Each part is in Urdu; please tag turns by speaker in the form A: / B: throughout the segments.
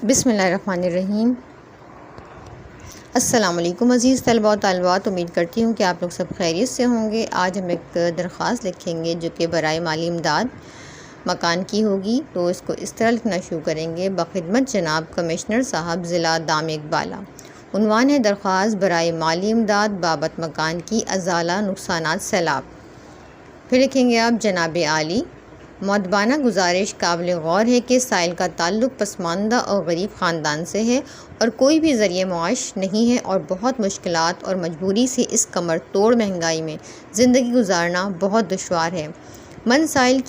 A: بسم اللہ الرحمن الرحیم۔ السلام علیکم عزیز طلباء و طالبات، امید کرتی ہوں کہ آپ لوگ سب خیریت سے ہوں گے۔ آج ہم ایک درخواست لکھیں گے جو کہ برائے مالی امداد مکان کی ہوگی، تو اس کو اس طرح لکھنا شروع کریں گے: بخدمت جناب کمشنر صاحب ضلع دام اقبالہ۔ عنوان ہے: درخواست برائے مالی امداد بابت مکان کی ازالہ نقصانات سیلاب۔ پھر لکھیں گے آپ: جناب عالی، مؤدبانہ گزارش قابل غور ہے کہ سائل کا تعلق پسماندہ اور غریب خاندان سے ہے اور کوئی بھی ذریعہ معاش نہیں ہے اور بہت مشکلات اور مجبوری سے اس کمر توڑ مہنگائی میں زندگی گزارنا بہت دشوار ہے۔ من سائل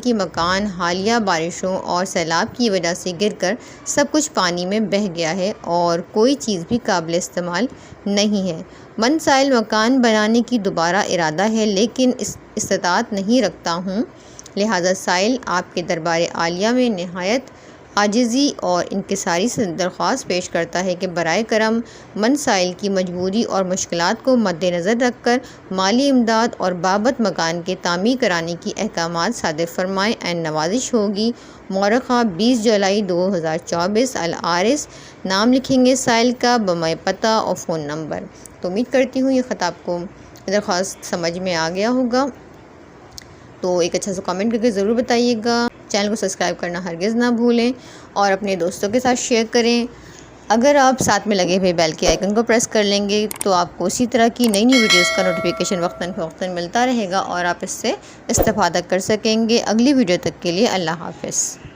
A: کی مکان حالیہ بارشوں اور سیلاب کی وجہ سے گر کر سب کچھ پانی میں بہہ گیا ہے اور کوئی چیز بھی قابل استعمال نہیں ہے۔ من سائل مکان بنانے کی دوبارہ ارادہ ہے لیکن استطاعت نہیں رکھتا ہوں، لہٰذا سائل آپ کے دربار عالیہ میں نہایت عاجزی اور انکساری سے درخواست پیش کرتا ہے کہ برائے کرم من سائل کی مجبوری اور مشکلات کو مد نظر رکھ کر مالی امداد اور بابت مکان کے تعمیر کرانے کی احکامات صادر فرمائیں۔ عین نوازش ہوگی۔ مورخہ 20 جولائی 2024۔ العارض، نام لکھیں گے سائل کا، بمِ پتہ اور فون نمبر۔ تو امید کرتی ہوں یہ خط آپ کو درخواست سمجھ میں آ گیا ہوگا، تو ایک اچھا سا کامنٹ کر کے ضرور بتائیے گا۔ چینل کو سبسکرائب کرنا ہرگز نہ بھولیں اور اپنے دوستوں کے ساتھ شیئر کریں۔ اگر آپ ساتھ میں لگے ہوئے بیل کے آئیکن کو پریس کر لیں گے تو آپ کو اسی طرح کی نئی ویڈیوز کا نوٹیفیکیشن وقتاً فوقتاً ملتا رہے گا اور آپ اس سے استفادہ کر سکیں گے۔ اگلی ویڈیو تک کے لیے اللہ حافظ۔